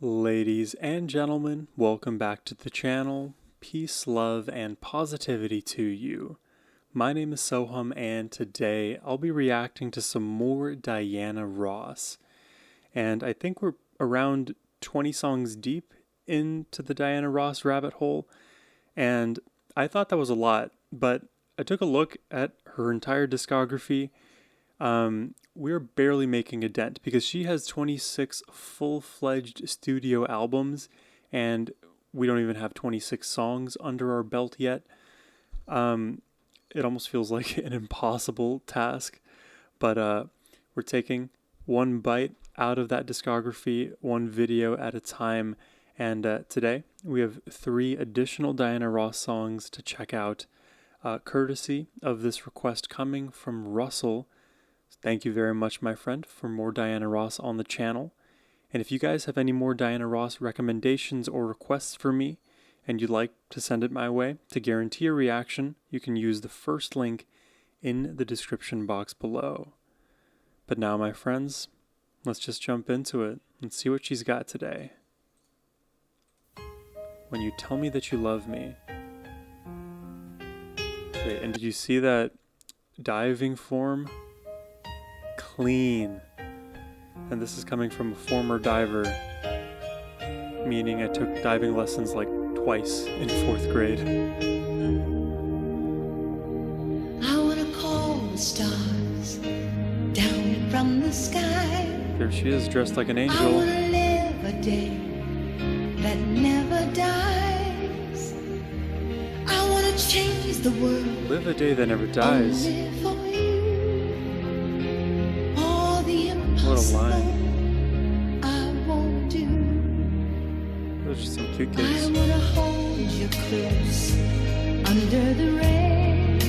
Ladies and gentlemen, welcome back to the channel. Peace, love, and positivity to you. My name is Sohum, and today I'll be reacting to some more Diana Ross. And I think we're around 20 songs deep into the Diana Ross rabbit hole, and I thought that was a lot, but I took a look at her entire discography. We're barely making a dent because she has 26 full-fledged studio albums and we don't even have 26 songs under our belt yet. It almost feels like an impossible task, but we're taking one bite out of that discography, one video at a time, and today we have 3 additional Diana Ross songs to check out, courtesy of this request coming from Russell. Thank you very much, my friend, for more Diana Ross on the channel. And if you guys have any more Diana Ross recommendations or requests for me, and you'd like to send it my way, to guarantee a reaction, you can use the first link in the description box below. But now, my friends, let's just jump into it and see what she's got today. When you tell me that you love me. Wait, and did you see that diving form? Clean. And this is coming from a former diver, meaning I took diving lessons like twice in 4th grade. I wanna call the stars down from the sky. There she is, dressed like an angel. I wanna live a day that never dies. I wanna change the world. Live a day that never dies. Only for you. What a line. I won't do. Those are some cute I kids. wanna hold you close under the rain.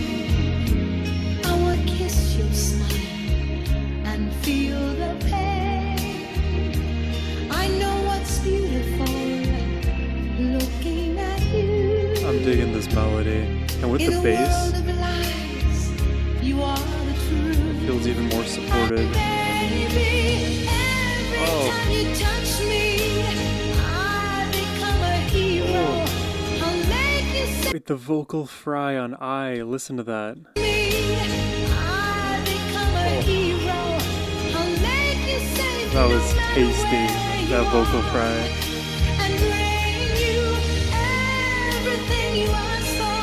I wanna kiss your smile and feel the pain. I know what's beautiful looking at you. I'm digging this melody. And with the bass, you are the truth. it feels even more supported. Baby, every time you touch me, I become a hero. I'll make you say Wait, the vocal fry on I, listen to that. me, I become a hero. I'll make you say That was no matter tasty, where that you vocal are, fry. and bring you everything you ask for.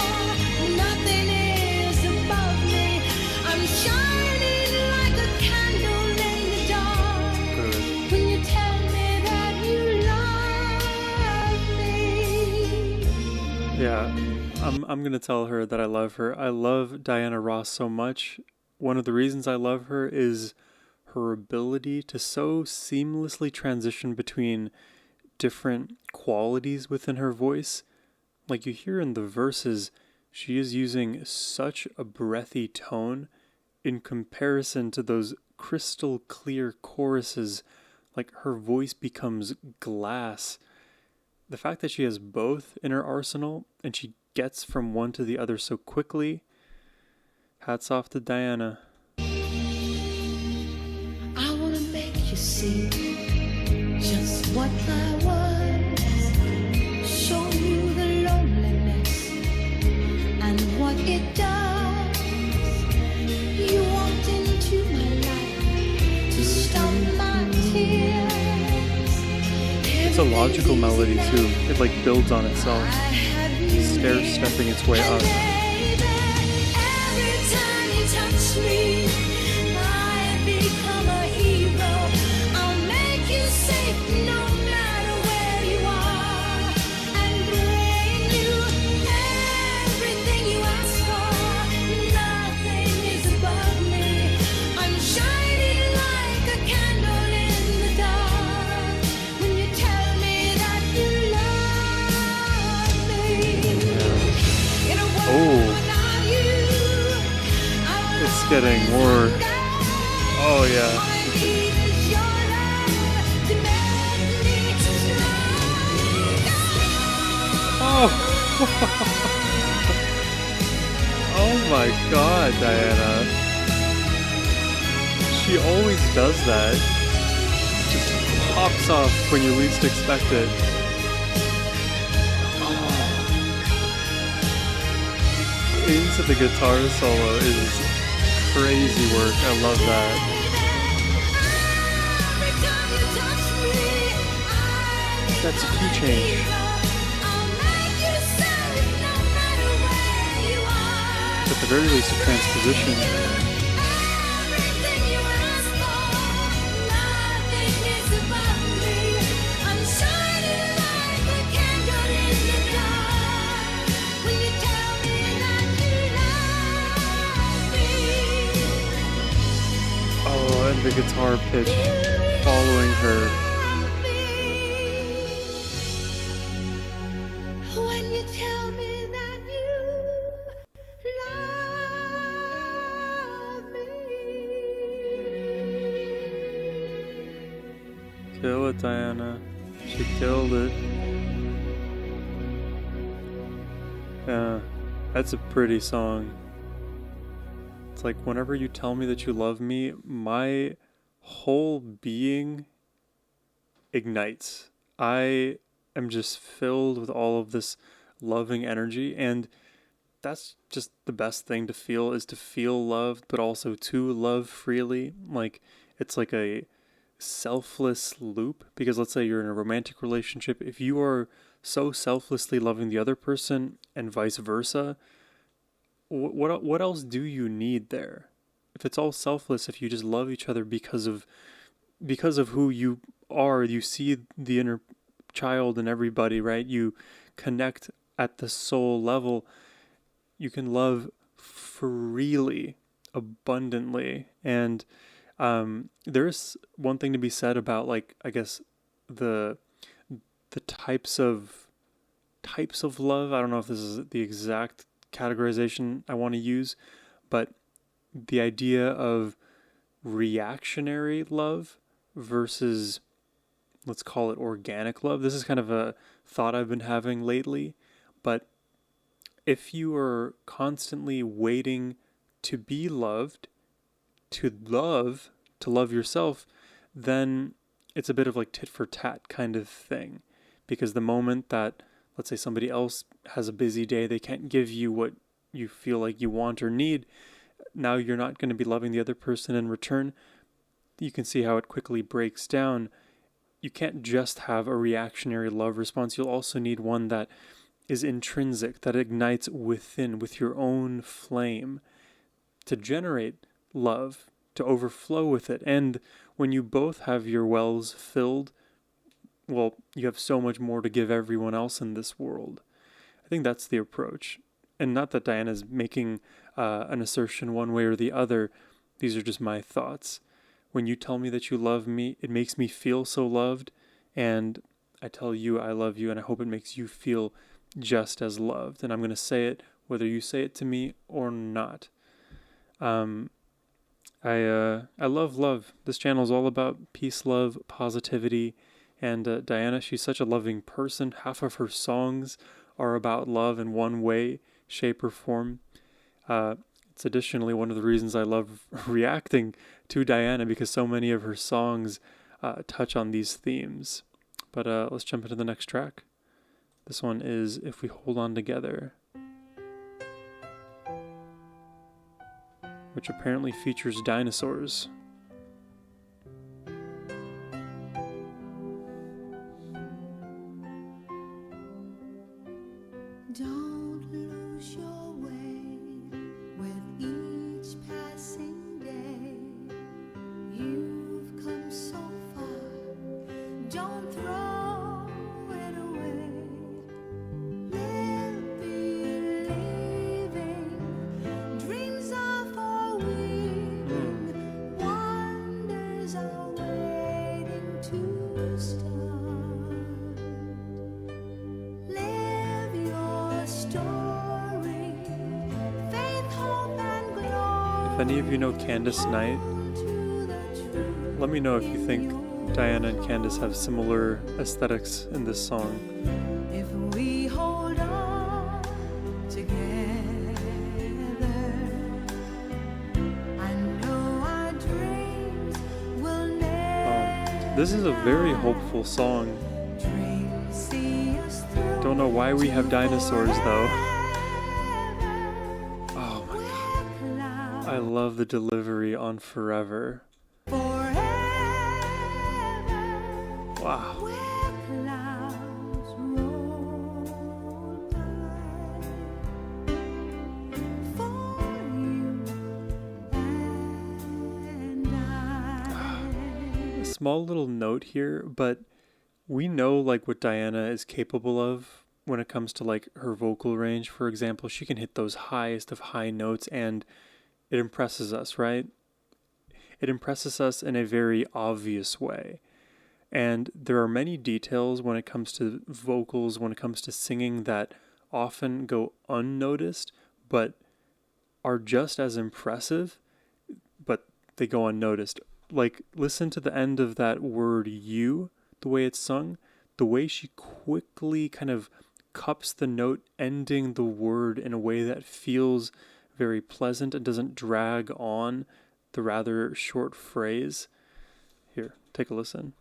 Nothing is above me. I'm shining like a candle in the dark. Good. When you tell me that you love me. Yeah, I'm gonna tell her that I love her. I love Diana Ross so much. One of the reasons I love her is her ability to so seamlessly transition between different qualities within her voice. Like you hear in the verses, she is using such a breathy tone in comparison to those crystal clear choruses. Like her voice becomes glass. The fact that she has both in her arsenal and she gets from one to the other so quickly, hats off to Diana. I wanna make you see just what I was. Show you the loneliness and what it does. You walked into my life to stop my tears. It's a logical melody too. It like builds on itself. Stair stepping its way up. Every time you touch me, I become a hero. I'll make you safe no matter where you are, and bring you everything you ask for. Nothing is above me. I'm shining like a candle in the dark. When you tell me that you love me. In a world without you, I will It's getting more. Oh yeah. Oh. Oh my God, Diana. She always does that. Just pops off when you least expect it. Into the guitar solo is crazy work. I love that. That's a key change. At the very least, a transposition. Oh, and the guitar pitch following her. When you tell me that you love me. Kill it, Diana. She killed it. Yeah, that's a pretty song. It's like whenever you tell me that you love me, my whole being ignites. I am just filled with all of this loving energy, and that's just the best thing to feel, is to feel loved, but also to love freely. Like, it's like a selfless loop, because let's say you're in a romantic relationship. If you are so selflessly loving the other person and vice versa, what else do you need there? If it's all selfless, if you just love each other because of who you are, you see the inner child in everybody, right? You connect at the soul level. You can love freely, abundantly, and there's one thing to be said about, like, I guess the types of love. I don't know if this is the exact categorization I want to use, but the idea of reactionary love versus, let's call it, organic love. This is kind of a thought I've been having lately, but if you are constantly waiting to be loved, to love yourself, then it's a bit of like tit for tat kind of thing. Because the moment that, let's say, somebody else has a busy day, they can't give you what you feel like you want or need, now you're not going to be loving the other person in return. You can see how it quickly breaks down. You can't just have a reactionary love response. You'll also need one that is intrinsic, that ignites within with your own flame to generate love, to overflow with it. And when you both have your wells filled, well, you have so much more to give everyone else in this world. I think that's the approach. And not that Diana's making an assertion one way or the other. These are just my thoughts. When you tell me that you love me, it makes me feel so loved. And I tell you I love you, and I hope it makes you feel just as loved. And I'm going to say it whether you say it to me or not. I love love. This channel is all about peace, love, positivity. And Diana, she's such a loving person. Half of her songs are about love in one way, shape, or form. It's additionally one of the reasons I love reacting to Diana, because so many of her songs touch on these themes. But let's jump into the next track. This one is If We Hold On Together, which apparently features dinosaurs. Don't lose your way with each passing day. You've come so far, don't throw it away. Live believing, dreams are for weaving, wonders are waiting to start. Live your story, faith, hope, and glory. If any of you know Candace Knight, let me know if you think Diana and Candace have similar aesthetics in this song. If we hold on together, I know our dreams will never This is a very hopeful song. Don't know why we have dinosaurs though. Oh my god. I love the delivery on Forever. Wow. A small little note here, but we know like what Diana is capable of when it comes to like her vocal range. For example, she can hit those highest of high notes and it impresses us, right? It impresses us in a very obvious way. And there are many details when it comes to vocals, when it comes to singing, that often go unnoticed, but are just as impressive, but they go unnoticed. Like, listen to the end of that word you, the way it's sung, the way she quickly kind of cups the note, ending the word in a way that feels very pleasant and doesn't drag on the rather short phrase. Here, take a listen.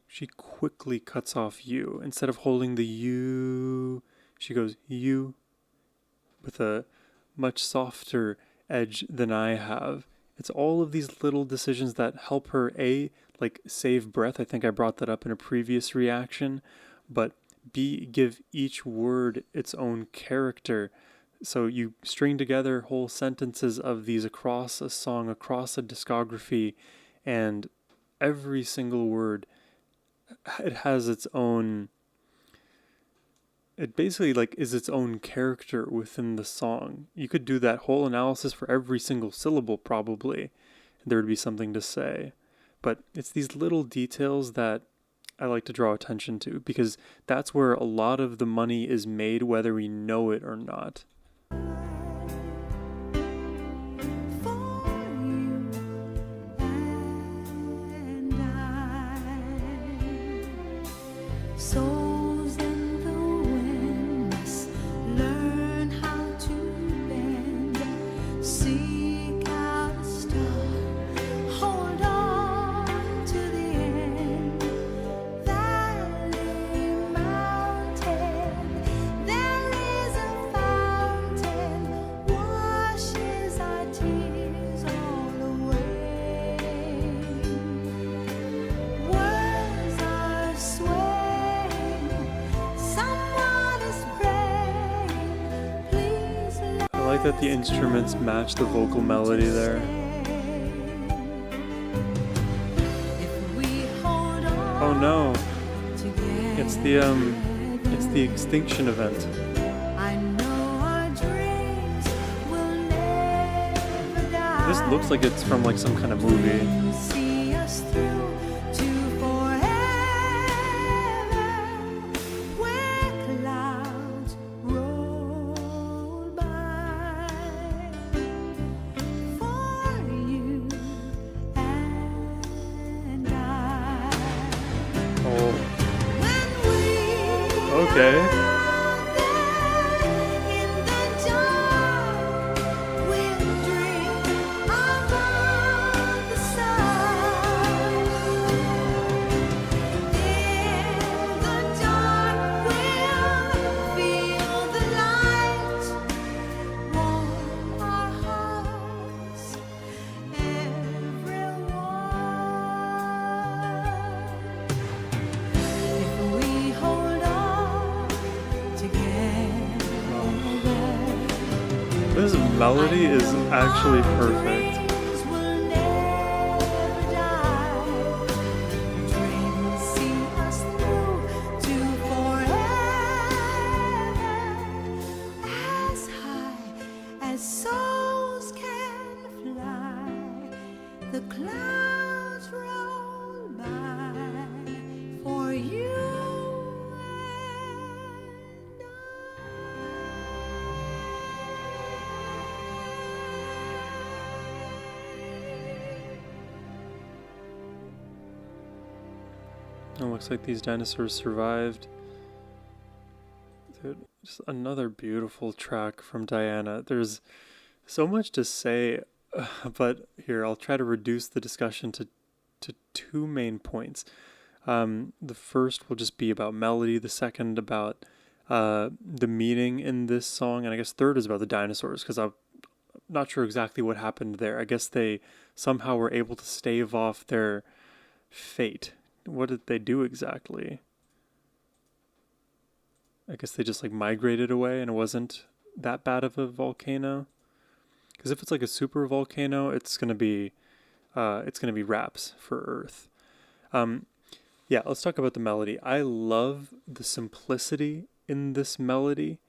She quickly cuts off you. Instead of holding the you, she goes you with a much softer edge than I have. It's all of these little decisions that help her, A, like save breath. I think I brought that up in a previous reaction. But B, give each word its own character. So you string together whole sentences of these across a song, across a discography, and every single word, it has its own, it basically like is its own character within the song. You could do that whole analysis for every single syllable probably, and there would be something to say. But it's these little details that I like to draw attention to, because that's where a lot of the money is made, whether we know it or not. Souls in the wind must learn how to bend. Seek out a star, hold on to the end. Valley, mountain, there is a fountain, washes our tears all away. Words are swaying, someone is praying. Please I like that the instruments match the vocal melody there. if we hold on Oh no, together. it's the extinction event. I know our dreams will never die. This looks like it's from like some kind of movie. See us through to forever, where clouds roll by. For you and I. Oh, When we okay. in the dark, we'll dream above the sun. In the dark, we'll feel the light warm our hearts, everyone. If we hold on together, This melody is actually perfect. dreams will never die. Dreams see us through to forever, as high as souls can fly. The clouds roll by for you and It looks like these dinosaurs survived. Just another beautiful track from Diana. There's so much to say, but here I'll try to reduce the discussion to two main points. The first will just be about melody. The second about the meaning in this song, and I guess third is about the dinosaurs because I'm not sure exactly what happened there. I guess they somehow were able to stave off their fate. What did they do exactly? I guess they just like migrated away and it wasn't that bad of a volcano. Because if it's like a super volcano, it's gonna be wraps for Earth. Um, yeah, let's talk about the melody. I love the simplicity in this melody.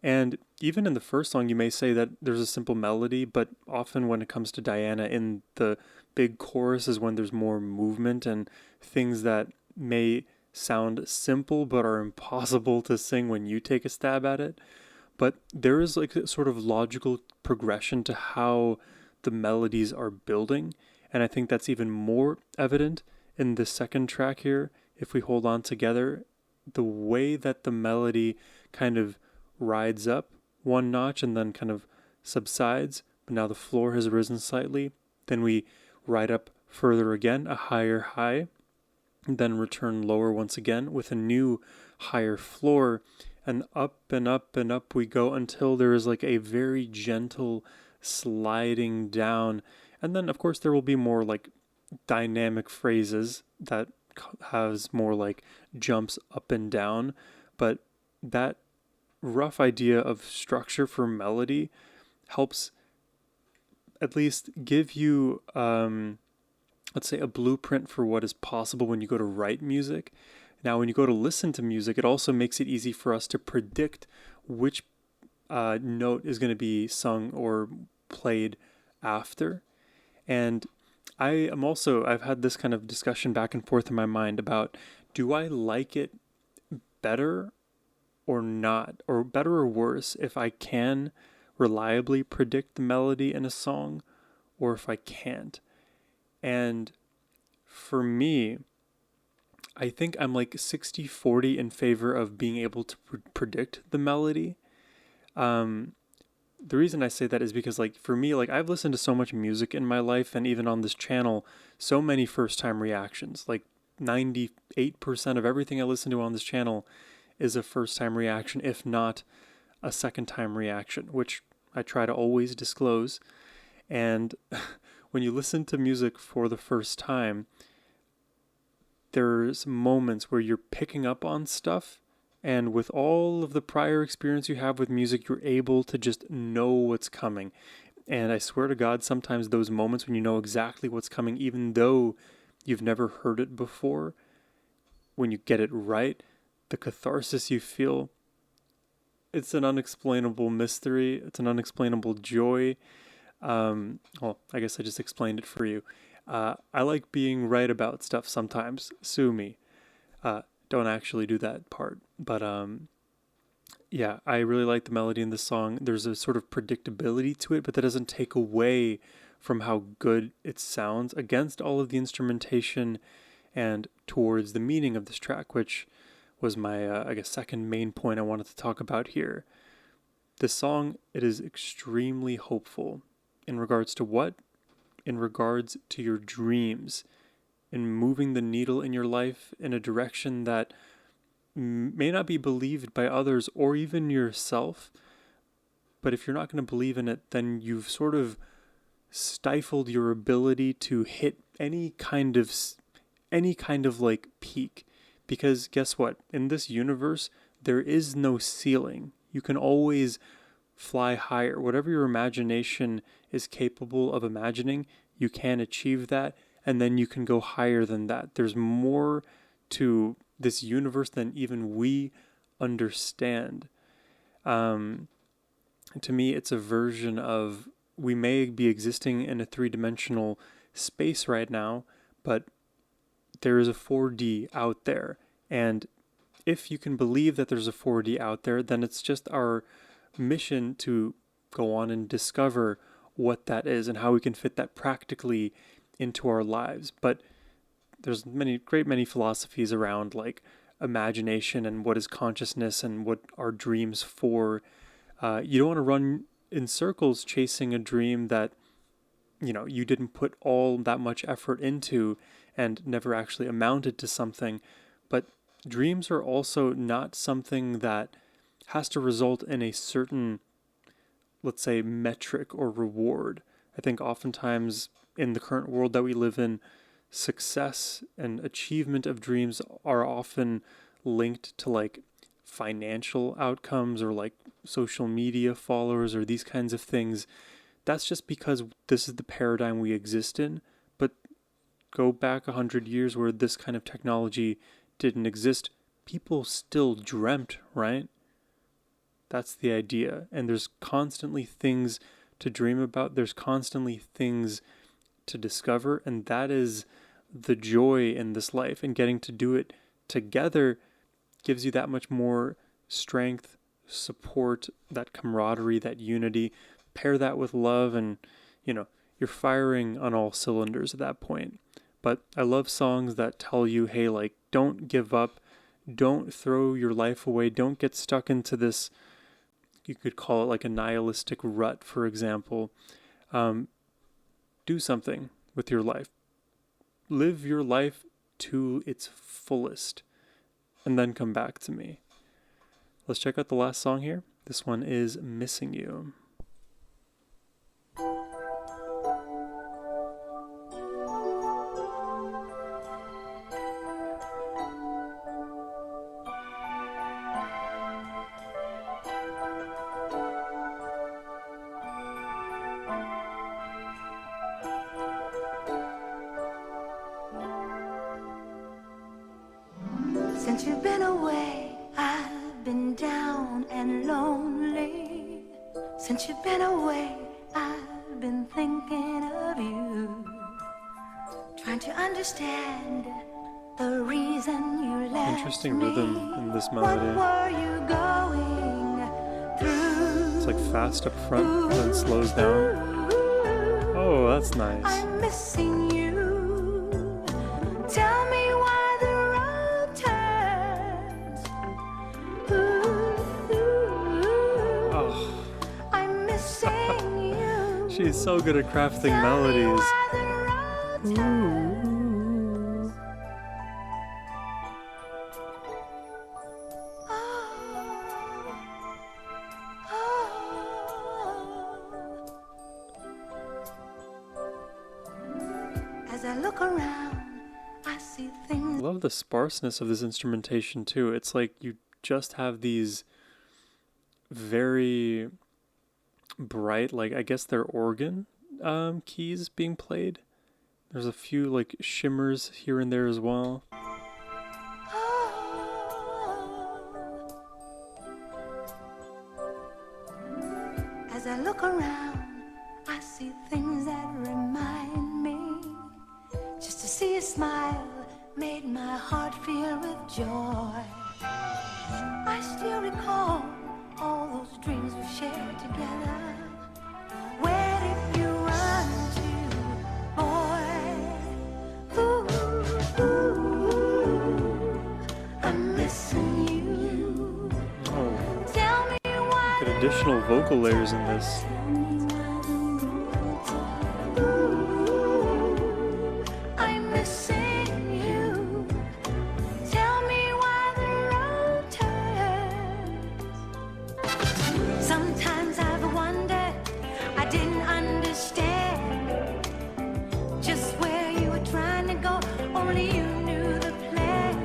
And even in the first song, you may say that there's a simple melody, but often when it comes to Diana in the big chorus is when there's more movement and things that may sound simple but are impossible to sing when you take a stab at it. But there is like a sort of logical progression to how the melodies are building. And I think that's even more evident in the second track here. If we hold on together, the way that the melody kind of rides up one notch and then kind of subsides, but now the floor has risen slightly. Then we ride up further again, a higher high, then return lower once again with a new higher floor, and up and up and up we go until there is like a very gentle sliding down. And then, of course, there will be more like dynamic phrases that has more like jumps up and down, but that rough idea of structure for melody helps at least give you let's say a blueprint for what is possible when you go to write music. Now when you go to listen to music, it also makes it easy for us to predict which note is going to be sung or played after. And I've had this kind of discussion back and forth in my mind about, do I like it better or not, or better or worse if I can reliably predict the melody in a song, or if I can't. And for me, I think I'm like 60-40 in favor of being able to predict the melody. The reason I say that is because like for me, like I've listened to so much music in my life and even on this channel, so many first time reactions. Like 98% of everything I listen to on this channel is a first time reaction, if not a second time reaction, which I try to always disclose. And when you listen to music for the first time, there's moments where you're picking up on stuff, and with all of the prior experience you have with music, you're able to just know what's coming. And I swear to God, sometimes those moments when you know exactly what's coming, even though you've never heard it before, when you get it right, the catharsis you feel, it's an unexplainable mystery. It's an unexplainable joy. Well, I guess I just explained it for you. I like being right about stuff sometimes. Sue me. Don't actually do that part. But yeah, I really like the melody in this song. There's a sort of predictability to it, but that doesn't take away from how good it sounds against all of the instrumentation and towards the meaning of this track, which was my, I guess, second main point I wanted to talk about here. This song, it is extremely hopeful. In regards to what? In regards to your dreams, in moving the needle in your life in a direction that may not be believed by others or even yourself. But if you're not going to believe in it, then you've sort of stifled your ability to hit any kind of like peak. Because guess what? In this universe, there is no ceiling. You can always fly higher. Whatever your imagination is capable of imagining, you can achieve that, and then you can go higher than that. There's more to this universe than even we understand. To me, it's a version of, we may be existing in a three-dimensional space right now, but there is a 4D out there. And if you can believe that there's a 4D out there, then it's just our mission to go on and discover what that is and how we can fit that practically into our lives. But there's many philosophies around like imagination and what is consciousness and what are dreams for. You don't want to run in circles chasing a dream that, you didn't put all that much effort into and never actually amounted to something. But dreams are also not something that has to result in a certain, let's say, metric or reward. I think oftentimes in the current world that we live in, success and achievement of dreams are often linked to like financial outcomes or like social media followers or these kinds of things. That's just because this is the paradigm we exist in. But go back 100 years where this kind of technology didn't exist, people still dreamt, right? That's the idea. And there's constantly things to dream about. There's constantly things to discover. And that is the joy in this life. And getting to do it together gives you that much more strength, support, that camaraderie, that unity. Pair that with love and, you're firing on all cylinders at that point. But I love songs that tell you, hey, like, don't give up. Don't throw your life away. Don't get stuck into this, you could call it like a nihilistic rut, for example. Do something with your life. Live your life to its fullest. And then come back to me. Let's check out the last song here. This one is Missing You. Since you've been away, I've been down and lonely. Since you've been away, I've been thinking of you. Trying to understand the reason you left Interesting me. rhythm in this What melody. were you going through? It's like fast up front, then slows down. Oh, that's nice. I'm missing you. Tell me why the road turns. Oh, I'm missing you. she's so good at crafting Tell me melodies. why the road turns. As I look around, I see things. I love the sparseness of this instrumentation too. It's like you just have these very bright, like I guess they're organ keys being played. There's a few like shimmers here and there as well. As I look around, I see things that remind me. Just to see a smile made my heart feel with joy. I still recall all those dreams we shared together. Where did you run to, boy? Ooh, I'm missing you. Oh, Tell me why. got additional vocal layers in this. I'm missing you. Tell me why the road turns. Sometimes I've wondered, I didn't understand just where you were trying to go. Only you knew the plan.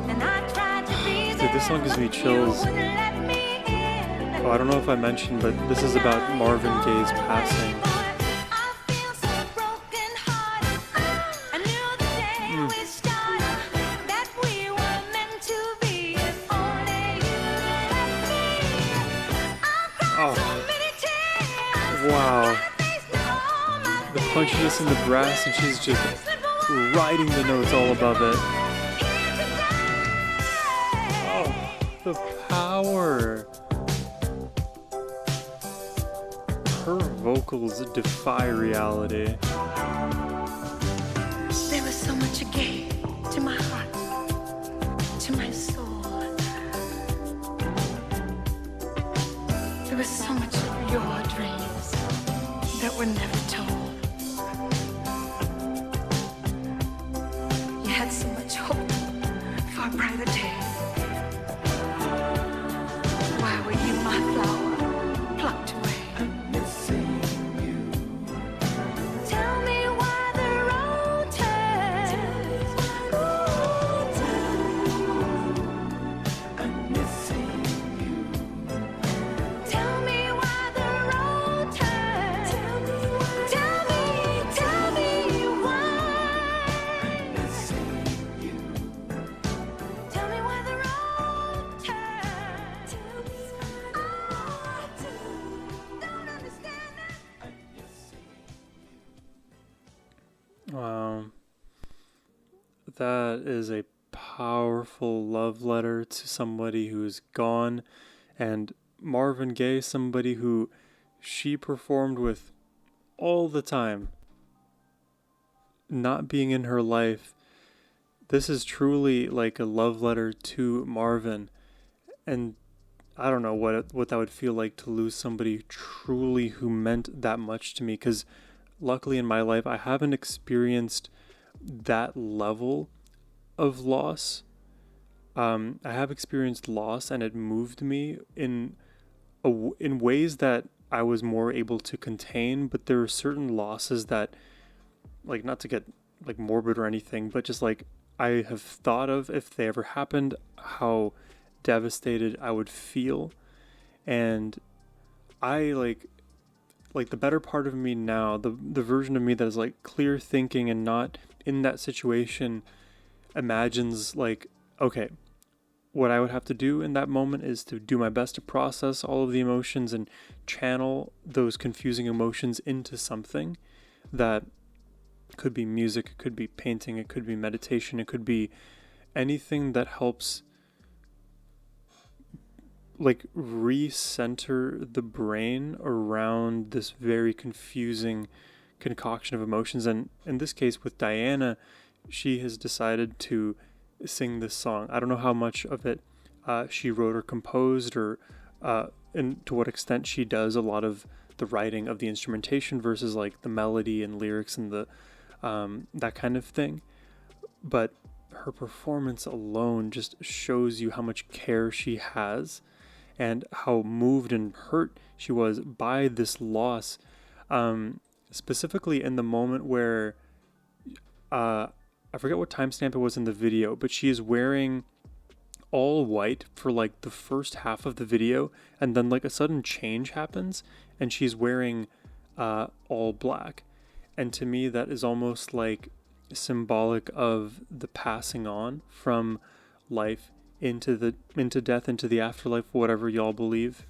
And I tried to be there. Dude, this song gives me but you chills. wouldn't let me in. Oh, I don't know if I mentioned, but this is about Marvin Gaye's passing. Oh, wow. The punchiness in the brass, and she's just riding the notes all above it. Oh, the power. Her vocals defy reality. There was so much you gave to my heart. was so much of your dreams that were never told. You had so much hope for a brighter day. Why were you my flower plucked away? Tell me why the road turns. Tell me why the road turns. Tell me why. Tell me why the road turns. I don't understand that. Wow. That is a powerful love letter to somebody who's gone. And Marvin Gaye, somebody who she performed with all the time, not being in her life. This is truly like a love letter to Marvin. And I don't know what that would feel like to lose somebody truly who meant that much to me. Because luckily in my life, I haven't experienced that level of loss. I have experienced loss, and it moved me in in ways that I was more able to contain. But there are certain losses that, like, not to get like morbid or anything, but just like I have thought of, if they ever happened, how devastated I would feel. And I like the better part of me now, the version of me that is like clear thinking and not in that situation, imagines like, okay, what I would have to do in that moment is to do my best to process all of the emotions and channel those confusing emotions into something that could be music, it could be painting, it could be meditation, it could be anything that helps like recenter the brain around this very confusing concoction of emotions. And in this case with Diana, she has decided to sing this song. I don't know how much of it she wrote or composed, or and to what extent she does a lot of the writing of the instrumentation versus like the melody and lyrics and the that kind of thing. But her performance alone just shows you how much care she has and how moved and hurt she was by this loss. Specifically in the moment where I forget what timestamp it was in the video, but she is wearing all white for like the first half of the video, and then like a sudden change happens and she's wearing all black. And to me, that is almost like symbolic of the passing on from life into death, into the afterlife, whatever y'all believe.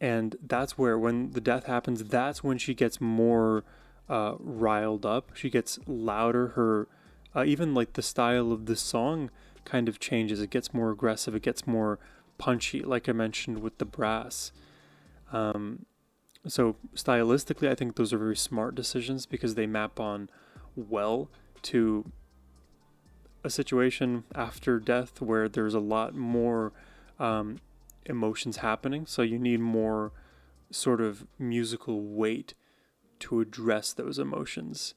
And that's where, when the death happens, that's when she gets more riled up. She gets louder. Her even like the style of the song kind of changes. It gets more aggressive. It gets more punchy, like I mentioned with the brass. So stylistically, I think those are very smart decisions because they map on well to a situation after death where there's a lot more emotions happening. So you need more sort of musical weight to address those emotions.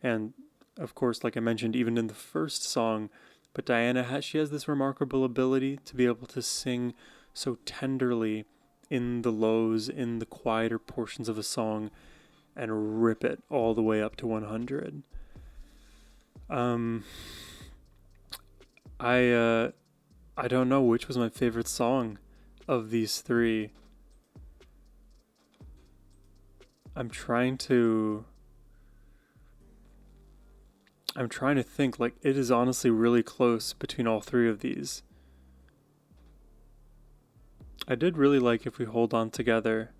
And of course, like I mentioned, even in the first song, but Diana she has this remarkable ability to be able to sing so tenderly in the lows, in the quieter portions of a song, and rip it all the way up to 100. I don't know which was my favorite song of these three. I'm trying to think. Like, it is honestly really close between all three of these. I did really like If We Hold On Together.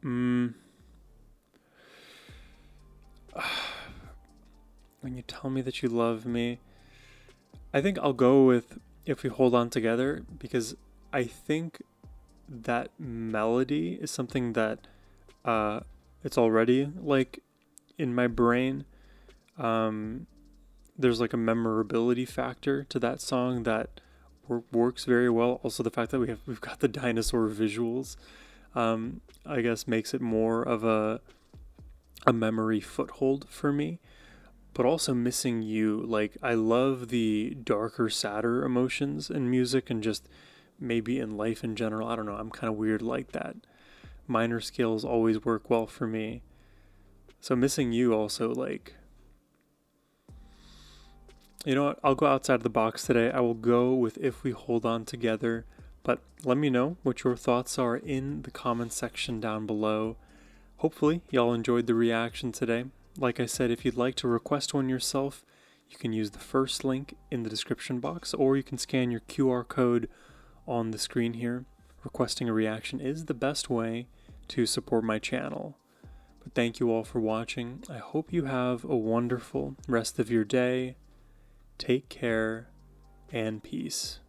When You Tell Me That You Love Me, I think I'll go with If We Hold On Together, because I think that melody is something that it's already like in my brain. There's like a memorability factor to that song that works very well. Also, the fact that we've got the dinosaur visuals, I guess makes it more of a memory foothold for me. But also Missing You, like I love the darker, sadder emotions in music and just maybe in life in general. I don't know. I'm kind of weird like that. Minor scales always work well for me. So Missing You also, like, you know what? I'll go outside the box today. I will go with If We Hold On Together. But let me know what your thoughts are in the comment section down below. Hopefully, y'all enjoyed the reaction today. Like I said, if you'd like to request one yourself, you can use the first link in the description box, or you can scan your QR code on the screen here. Requesting a reaction is the best way to support my channel. But thank you all for watching. I hope you have a wonderful rest of your day. Take care and peace.